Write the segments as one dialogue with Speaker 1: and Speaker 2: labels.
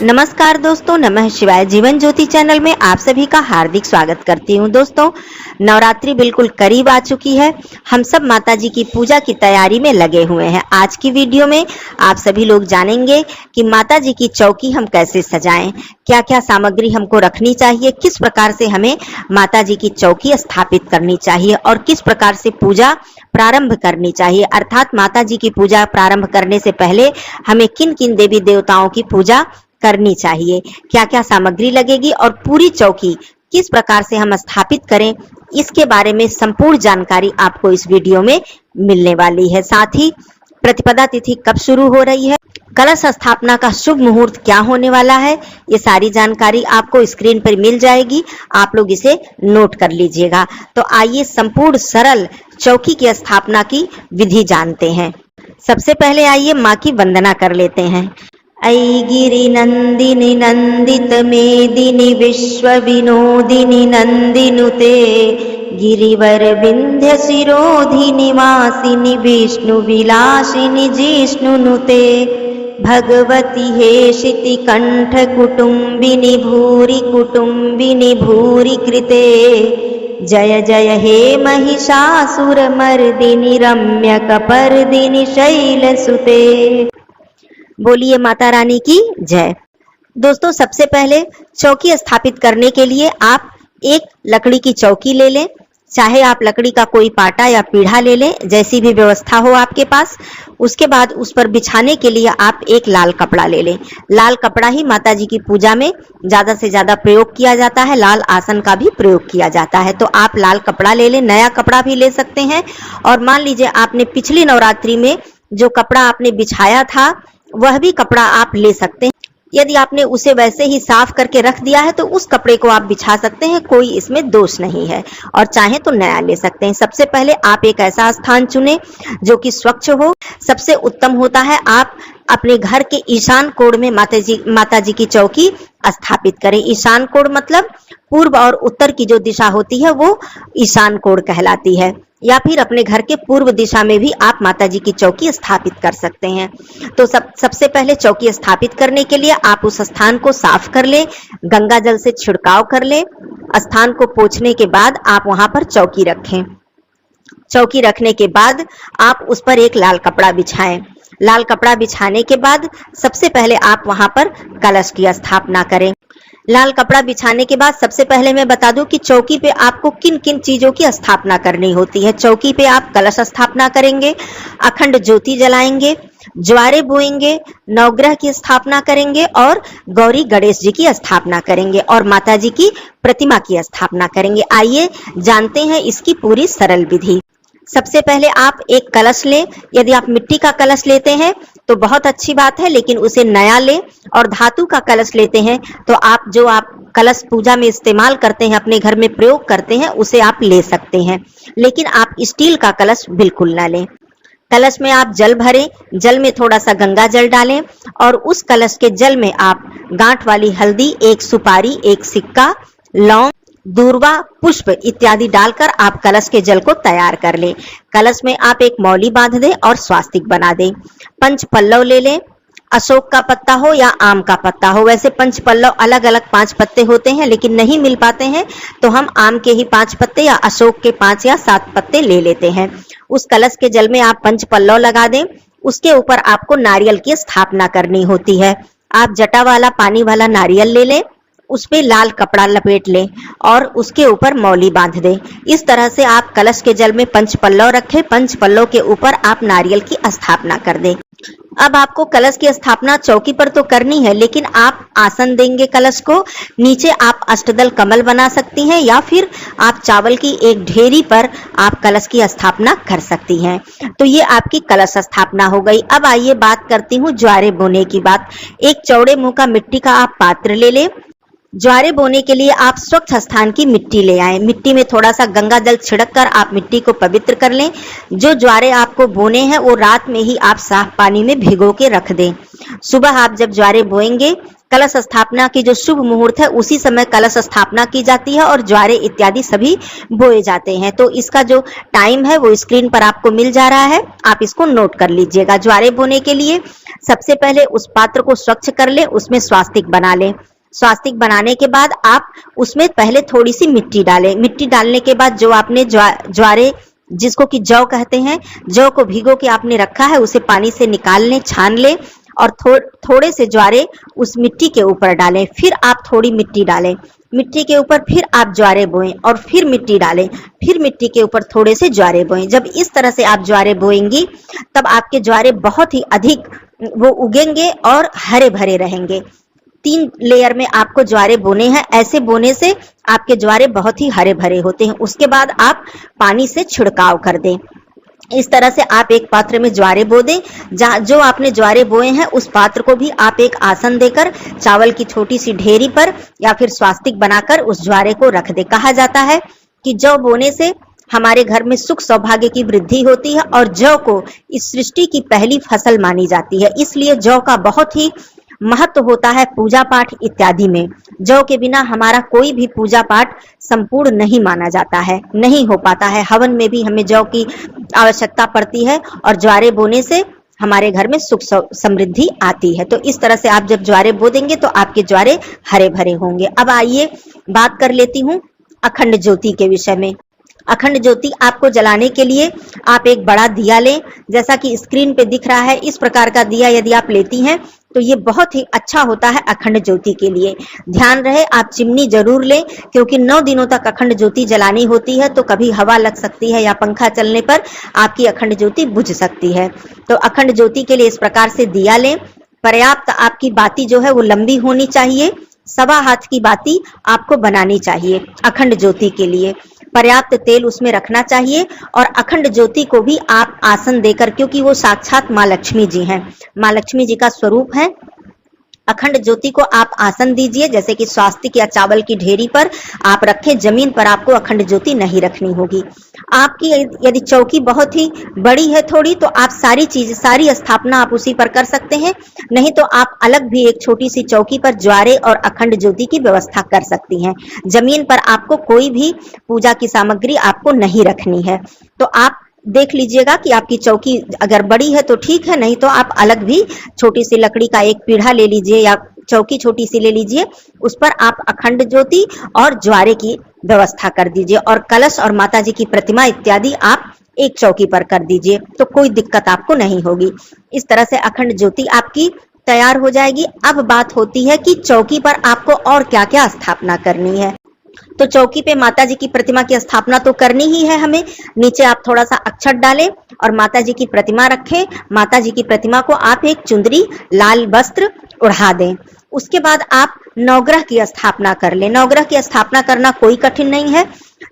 Speaker 1: नमस्कार दोस्तों, नमः शिवाय। जीवन ज्योति चैनल में आप सभी का हार्दिक स्वागत करती हूँ। दोस्तों, नवरात्रि बिल्कुल करीब आ चुकी है। हम सब माता जी की पूजा की तैयारी में लगे हुए हैं। आज की वीडियो में आप सभी लोग जानेंगे कि माता जी की चौकी हम कैसे सजाएं, क्या क्या सामग्री हमको रखनी चाहिए, किस प्रकार से हमें माता जी की चौकी स्थापित करनी चाहिए और किस प्रकार से पूजा प्रारंभ करनी चाहिए। अर्थात माता जी की पूजा प्रारंभ करने से पहले हमें किन किन देवी देवताओं की पूजा करनी चाहिए, क्या क्या सामग्री लगेगी और पूरी चौकी किस प्रकार से हम स्थापित करें, इसके बारे में संपूर्ण जानकारी आपको इस वीडियो में मिलने वाली है। साथ ही प्रतिपदा तिथि कब शुरू हो रही है, कलश स्थापना का शुभ मुहूर्त क्या होने वाला है, ये सारी जानकारी आपको स्क्रीन पर मिल जाएगी। आप लोग इसे नोट कर लीजिएगा। तो आइए संपूर्ण सरल चौकी की स्थापना की विधि जानते हैं। सबसे पहले आइए माँ की वंदना कर लेते हैं। ऐ गिरि नंदिनी नंदित मेदिनी विश्व विनोदिनी नंदिनुते गिरिवर विंध्य शिरोधिनी वासिनी विष्णु विलासिनी जिष्णुनुते भगवती हेशिति कंठ कुटुंबिनी भूरि कृते जय जय हे महिषासुर मर्दिनी रम्य कपर्दिनी शैलसुते। बोलिए माता रानी की जय। दोस्तों, सबसे पहले चौकी स्थापित करने के लिए आप एक लकड़ी की चौकी ले लें, चाहे आप लकड़ी का कोई पाटा या पीढ़ा ले लें, जैसी भी व्यवस्था हो आपके पास। उसके बाद उस पर बिछाने के लिए आप एक लाल कपड़ा ले लें। लाल कपड़ा ही माता जी की पूजा में ज्यादा से ज्यादा प्रयोग किया जाता है। लाल आसन का भी प्रयोग किया जाता है, तो आप लाल कपड़ा ले लें। नया कपड़ा भी ले सकते हैं। और मान लीजिए आपने पिछली नवरात्रि में जो कपड़ा आपने बिछाया था वह भी कपड़ा आप ले सकते हैं। यदि आपने उसे वैसे ही साफ करके रख दिया है तो उस कपड़े को आप बिछा सकते हैं, कोई इसमें दोष नहीं है। और चाहे तो नया ले सकते हैं। सबसे पहले आप एक ऐसा स्थान चुनें जो कि स्वच्छ हो। सबसे उत्तम होता है आप अपने घर के ईशान कोण में माता जी की चौकी स्थापित करें। ईशान कोण मतलब पूर्व और उत्तर की जो दिशा होती है वो ईशान कोण कहलाती है। या फिर अपने घर के पूर्व दिशा में भी आप माता जी की चौकी स्थापित कर सकते हैं। तो सबसे पहले चौकी स्थापित करने के लिए आप उस स्थान को साफ कर ले, गंगा जल से छिड़काव कर ले। स्थान को पोंछने के बाद आप वहां पर चौकी रखें। चौकी रखने के बाद आप उस पर एक लाल कपड़ा बिछाएं। लाल कपड़ा बिछाने के बाद सबसे पहले आप वहां पर कलश की स्थापना करें। लाल कपड़ा बिछाने के बाद सबसे पहले मैं बता दूं कि चौकी पे आपको किन किन चीजों की स्थापना करनी होती है। चौकी पे आप कलश स्थापना करेंगे, अखंड ज्योति जलाएंगे, ज्वारे बोएंगे, नवग्रह की स्थापना करेंगे और गौरी गणेश जी की स्थापना करेंगे और माता जी की प्रतिमा की स्थापना करेंगे। आइए जानते हैं इसकी पूरी सरल विधि। सबसे पहले आप एक कलश लें। यदि आप मिट्टी का कलश लेते हैं तो बहुत अच्छी बात है, लेकिन उसे नया लें। और धातु का कलश लेते हैं तो आप कलश पूजा में इस्तेमाल करते हैं, अपने घर में प्रयोग करते हैं, उसे आप ले सकते हैं। लेकिन आप स्टील का कलश बिल्कुल ना लें। कलश में आप जल भरें, जल में थोड़ा सा गंगा जल डालें और उस कलश के जल में आप गांठ वाली हल्दी, एक सुपारी, एक सिक्का, लौंग, दूर्वा, पुष्प इत्यादि डालकर आप कलश के जल को तैयार कर लें। कलश में आप एक मौली बांध दें और स्वास्तिक बना दें। पंच पल्लव ले लें, अशोक का पत्ता हो या आम का पत्ता हो। वैसे पंच पल्लव अलग अलग 5 पत्ते होते हैं, लेकिन नहीं मिल पाते हैं तो हम आम के ही 5 पत्ते या अशोक के 5 या 7 पत्ते ले लेते हैं। उस कलश के जल में आप पंच पल्लव लगा दें। उसके ऊपर आपको नारियल की स्थापना करनी होती है। आप जटा वाला पानी वाला नारियल ले लें, उस पे लाल कपड़ा लपेट लें और उसके ऊपर मौली बांध दें। इस तरह से आप कलश के जल में पंच पल्लव रखें, पंच पल्लव के ऊपर आप नारियल की स्थापना कर दें। अब आपको कलश की स्थापना चौकी पर तो करनी है, लेकिन आप आसन देंगे कलश को। नीचे आप अष्टदल कमल बना सकती हैं या फिर आप चावल की एक ढेरी पर आप कलश की स्थापना कर सकती हैं। तो ये आपकी कलश स्थापना हो गई। अब आइए बात करती हूँ ज्वारे बोने की बात। एक चौड़े मुंह का मिट्टी का आप पात्र ले लें। ज्वारे बोने के लिए आप स्वच्छ स्थान की मिट्टी ले आए। मिट्टी में थोड़ा सा गंगा जल छिड़क कर आप मिट्टी को पवित्र कर लें। जो ज्वारे आपको बोने हैं वो रात में ही आप साफ पानी में भिगो के रख दें। सुबह आप जब ज्वारे बोएंगे कलश स्थापना की जो शुभ मुहूर्त है उसी समय कलश स्थापना की जाती है और ज्वारे इत्यादि सभी बोए जाते हैं। तो इसका जो टाइम है वो स्क्रीन पर आपको मिल जा रहा है, आप इसको नोट कर लीजिएगा। ज्वारे बोने के लिए सबसे पहले उस पात्र को स्वच्छ कर लें, उसमें स्वास्तिक बना लें। स्वास्तिक बनाने के बाद आप उसमें पहले थोड़ी सी मिट्टी डालें। मिट्टी डालने के बाद जो आपने ज्वारे, जिसको कि जौ कहते हैं, जौ को भिगो के आपने रखा है उसे पानी से निकाल लें, छान लें और थोड़े से ज्वारे उस मिट्टी के ऊपर डालें। फिर आप थोड़ी मिट्टी डालें, मिट्टी के ऊपर फिर आप ज्वारे बोएं और फिर मिट्टी डालें, फिर मिट्टी के ऊपर थोड़े से ज्वारे बोएं। जब इस तरह से आप ज्वारे बोएंगी तब आपके ज्वारे बहुत ही अधिक वो उगेंगे और हरे भरे रहेंगे। 3 लेयर में आपको ज्वारे बोने हैं। ऐसे बोने से आपके ज्वारे बहुत ही हरे भरे होते हैं। उसके बाद आप पानी से छिड़काव कर दें। इस तरह से आप एक पात्र में ज्वारे बो दें। जो आपने ज्वारे बोए हैं उस पात्र को भी आप एक आसन देकर चावल की छोटी सी ढेरी पर या फिर स्वास्तिक बनाकर उस ज्वारे को रख दे। कहा जाता है कि जौ बोने से हमारे घर में सुख सौभाग्य की वृद्धि होती है और जौ को इस सृष्टि की पहली फसल मानी जाती है। इसलिए जौ का बहुत ही महत्व होता है पूजा पाठ इत्यादि में। जौ के बिना हमारा कोई भी पूजा पाठ संपूर्ण नहीं माना जाता है, नहीं हो पाता है। हवन में भी हमें जौ की आवश्यकता पड़ती है और ज्वारे बोने से हमारे घर में सुख समृद्धि आती है। तो इस तरह से आप जब ज्वारे बो देंगे तो आपके ज्वारे हरे भरे होंगे। अब आइए बात कर लेती हूँ अखंड ज्योति के विषय में। अखंड ज्योति आपको जलाने के लिए आप एक बड़ा दिया लें, जैसा कि स्क्रीन पे दिख रहा है। इस प्रकार का दिया यदि आप लेती हैं तो ये बहुत ही अच्छा होता है अखंड ज्योति के लिए। ध्यान रहे आप चिमनी जरूर लें, क्योंकि 9 दिनों तक अखंड ज्योति जलानी होती है। तो कभी हवा लग सकती है या पंखा चलने पर आपकी अखंड ज्योति बुझ सकती है। तो अखंड ज्योति के लिए इस प्रकार से दिया लें। पर्याप्त आपकी बाती जो है वो लंबी होनी चाहिए, 1.25 हाथ की बाती आपको बनानी चाहिए अखंड ज्योति के लिए। पर्याप्त तेल उसमें रखना चाहिए और अखंड ज्योति को भी आप आसन देकर, क्योंकि वो साक्षात माँ लक्ष्मी जी हैं, माँ लक्ष्मी जी का स्वरूप है। अखंड ज्योति को आप आसन दीजिए, जैसे कि स्वास्तिक या चावल की ढेरी पर आप रखें। जमीन पर आपको अखंड ज्योति नहीं रखनी होगी। आपकी यदि चौकी बहुत ही बड़ी है थोड़ी, तो आप सारी स्थापना आप उसी पर कर सकते हैं। नहीं तो आप अलग भी एक छोटी सी चौकी पर ज्वारे और अखंड ज्योति की व्यवस्था कर सकती हैं। जमीन पर आपको कोई भी पूजा की सामग्री आपको नहीं रखनी है। तो आप देख लीजिएगा कि आपकी चौकी अगर बड़ी है तो ठीक है, नहीं तो आप अलग भी छोटी सी लकड़ी का एक पीढ़ा ले लीजिए या चौकी छोटी सी ले लीजिए, उस पर आप अखंड ज्योति और ज्वारे की व्यवस्था कर दीजिए और कलश और माता जी की प्रतिमा इत्यादि आप एक चौकी पर कर दीजिए, तो कोई दिक्कत आपको नहीं होगी। इस तरह से अखंड ज्योति आपकी तैयार हो जाएगी। अब बात होती है कि चौकी पर आपको और क्या क्या स्थापना करनी है। तो चौकी पे माता जी की प्रतिमा की स्थापना तो करनी ही है हमें। नीचे आप थोड़ा सा अक्षत डालें और माता जी की प्रतिमा रखें। माता जी की प्रतिमा को आप एक चुंदरी लाल वस्त्र ओढ़ा दें। उसके बाद आप नवग्रह की स्थापना कर लें। नवग्रह की स्थापना करना कोई कठिन नहीं है।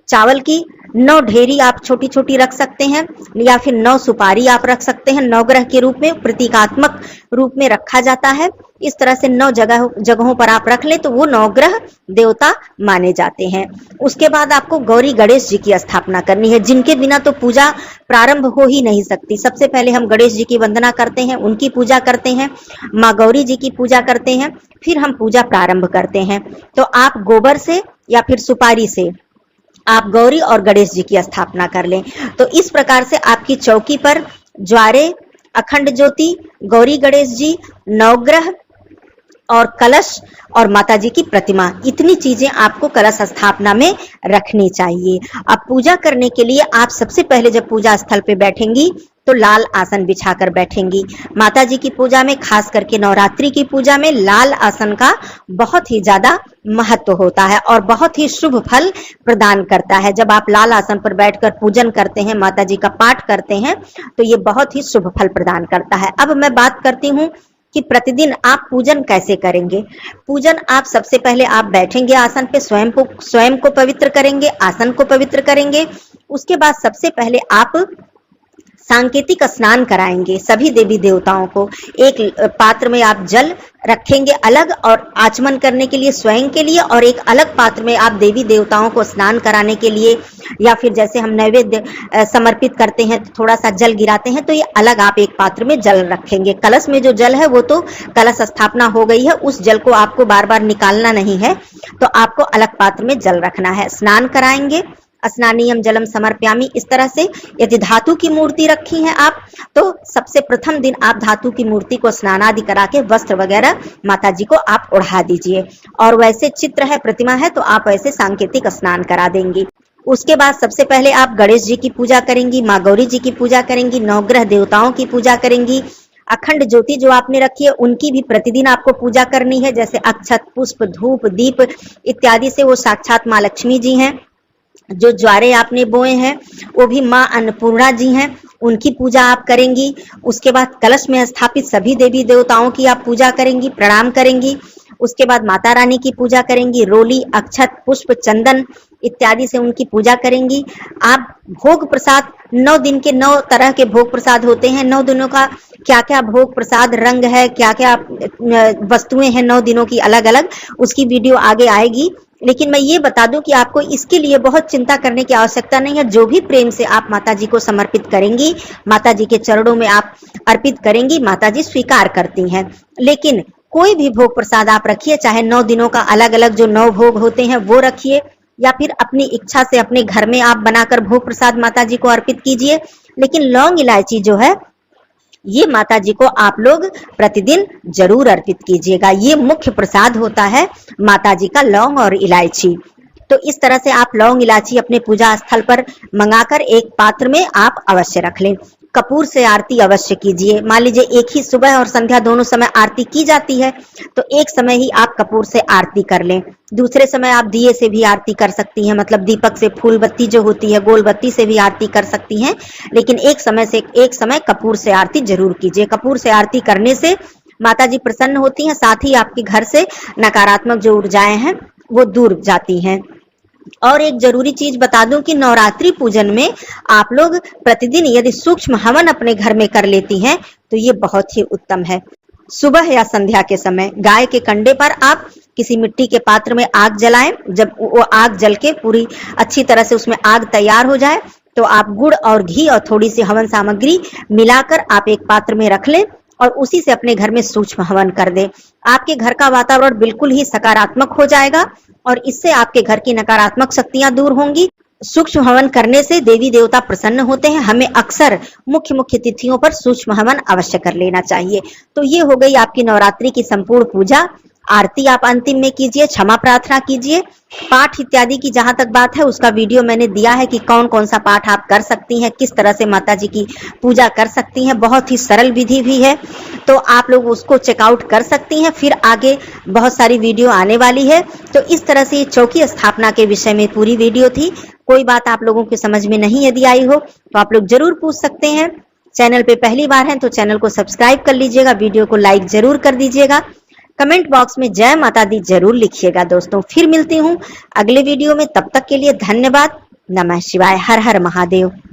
Speaker 1: चावल की 9 ढेरी आप छोटी छोटी रख सकते हैं या फिर 9 सुपारी आप रख सकते हैं। नवग्रह के रूप में प्रतीकात्मक रूप में रखा जाता है। इस तरह से 9 जगहों पर आप रख लें तो वो नवग्रह देवता माने जाते हैं। उसके बाद आपको गौरी गणेश जी की स्थापना करनी है, जिनके बिना तो पूजा प्रारंभ हो ही नहीं सकती। सबसे पहले हम गणेश जी की वंदना करते हैं, उनकी पूजा करते हैं, माँ गौरी जी की पूजा करते हैं, फिर हम पूजा प्रारंभ करते हैं। तो आप गोबर से या फिर सुपारी से आप गौरी और गणेश जी की स्थापना कर लें। तो इस प्रकार से आपकी चौकी पर ज्वारे, अखंड ज्योति, गौरी गणेश जी, नवग्रह और कलश और माता जी की प्रतिमा, इतनी चीजें आपको कलश स्थापना में रखनी चाहिए। अब पूजा करने के लिए आप सबसे पहले जब पूजा स्थल पे बैठेंगी तो लाल आसन बिछाकर बैठेंगी। माता जी की पूजा में, खास करके नवरात्रि की पूजा में, लाल आसन का बहुत ही ज्यादा महत्व होता है और बहुत ही शुभ फल प्रदान करता है। जब आप लाल आसन पर बैठकर पूजन करते हैं, माता जी का पाठ करते हैं, तो ये बहुत ही शुभ फल प्रदान करता है। अब मैं बात करती हूँ कि प्रतिदिन आप पूजन कैसे करेंगे। पूजन आप सबसे पहले आप बैठेंगे आसन पे, स्वयं को पवित्र करेंगे, आसन को पवित्र करेंगे। उसके बाद सबसे पहले आप सांकेतिक स्नान कराएंगे सभी देवी देवताओं को। एक पात्र में आप जल रखेंगे अलग और आचमन करने के लिए स्वयं के लिए, और एक अलग पात्र में आप देवी देवताओं को स्नान कराने के लिए, या फिर जैसे हम नैवेद्य समर्पित करते हैं तो थोड़ा सा जल गिराते हैं, तो ये अलग आप एक पात्र में जल रखेंगे। कलश में जो जल है वो तो कलश स्थापना हो गई है, उस जल को आपको बार बार निकालना नहीं है, तो आपको अलग पात्र में जल रखना है। स्नान कराएंगे, स्नानीयम जलम समर्पयामि, इस तरह से। यदि धातु की मूर्ति रखी है आप, तो सबसे प्रथम दिन आप धातु की मूर्ति को स्नान आदि करा के वस्त्र वगैरह माता जी को आप ओढ़ा दीजिए, और वैसे चित्र है, प्रतिमा है, तो आप ऐसे सांकेतिक स्नान करा देंगी। उसके बाद सबसे पहले आप गणेश जी की पूजा करेंगी, माँ गौरी जी की पूजा करेंगी, नवग्रह देवताओं की पूजा करेंगी। अखंड ज्योति जो आपने रखी है उनकी भी प्रतिदिन आपको पूजा करनी है, जैसे अक्षत, पुष्प, धूप, दीप इत्यादि से। वो साक्षात माँ लक्ष्मी जी हैं। जो ज्वारे आपने बोए हैं वो भी माँ अन्नपूर्णा जी हैं, उनकी पूजा आप करेंगी। उसके बाद कलश में स्थापित सभी देवी देवताओं की आप पूजा करेंगी, प्रणाम करेंगी। उसके बाद माता रानी की पूजा करेंगी, रोली, अक्षत, पुष्प, चंदन इत्यादि से उनकी पूजा करेंगी। आप भोग प्रसाद 9 दिन के 9 तरह के भोग प्रसाद होते हैं। 9 दिनों का क्या क्या भोग प्रसाद रंग है, क्या क्या वस्तुएं हैं 9 दिनों की अलग अलग, उसकी वीडियो आगे आएगी। लेकिन मैं ये बता दूं कि आपको इसके लिए बहुत चिंता करने की आवश्यकता नहीं है। जो भी प्रेम से आप माता जी को समर्पित करेंगी, माता जी के चरणों में आप अर्पित करेंगी, माता जी स्वीकार करती हैं। लेकिन कोई भी भोग प्रसाद आप रखिए, चाहे 9 दिनों का अलग अलग जो 9 भोग होते हैं वो रखिए, या फिर अपनी इच्छा से अपने घर में आप बनाकर भोग प्रसाद माता जी को अर्पित कीजिए। लेकिन लौंग इलायची जो है ये माता जी को आप लोग प्रतिदिन जरूर अर्पित कीजिएगा। ये मुख्य प्रसाद होता है माता जी का, लौंग और इलायची। तो इस तरह से आप लौंग इलायची अपने पूजा स्थल पर मंगाकर एक पात्र में आप अवश्य रख लें। कपूर से आरती अवश्य कीजिए। मान लीजिए एक ही सुबह और संध्या दोनों समय आरती की जाती है, तो एक समय ही आप कपूर से आरती कर लें। दूसरे समय आप दिए से भी आरती कर सकती हैं, मतलब दीपक से, फूल बत्ती जो होती है गोल बत्ती से भी आरती कर सकती हैं। लेकिन एक समय कपूर से आरती जरूर कीजिए। कपूर से आरती करने से माता जी प्रसन्न होती हैं, साथ ही आपके घर से नकारात्मक जो ऊर्जाएं हैं वो दूर जाती हैं। और एक जरूरी चीज बता दूं कि नवरात्रि पूजन में आप लोग प्रतिदिन यदि सूक्ष्म हवन अपने घर में कर लेती हैं तो ये बहुत ही उत्तम है। सुबह या संध्या के समय गाय के कंडे पर आप किसी मिट्टी के पात्र में आग जलाएं। जब वो आग जल के पूरी अच्छी तरह से उसमें आग तैयार हो जाए तो आप गुड़ और घी और थोड़ी सी हवन सामग्री मिलाकर आप एक पात्र में रख लें और उसी से अपने घर में सूक्ष्म हवन कर दें। आपके घर का वातावरण बिल्कुल ही सकारात्मक हो जाएगा और इससे आपके घर की नकारात्मक शक्तियां दूर होंगी। सूक्ष्म हवन करने से देवी देवता प्रसन्न होते हैं। हमें अक्सर मुख्य तिथियों पर सूक्ष्म हवन अवश्य कर लेना चाहिए। तो ये हो गई आपकी नवरात्रि की संपूर्ण पूजा। आरती आप अंतिम में कीजिए, क्षमा प्रार्थना कीजिए। पाठ इत्यादि की जहां तक बात है उसका वीडियो मैंने दिया है कि कौन कौन सा पाठ आप कर सकती हैं, किस तरह से माता जी की पूजा कर सकती हैं। बहुत ही सरल विधि भी है, तो आप लोग उसको चेकआउट कर सकती हैं। फिर आगे बहुत सारी वीडियो आने वाली है। तो इस तरह से चौकी स्थापना के विषय में पूरी वीडियो थी। कोई बात आप लोगों के समझ में नहीं यदि आई हो तो आप लोग जरूर पूछ सकते हैं। चैनल पे पहली बार हैं तो चैनल को सब्सक्राइब कर लीजिएगा, वीडियो को लाइक जरूर कर दीजिएगा। कमेंट बॉक्स में जय माता दी जरूर लिखिएगा। दोस्तों फिर मिलती हूँ अगले वीडियो में, तब तक के लिए धन्यवाद। नमः शिवाय। हर हर महादेव।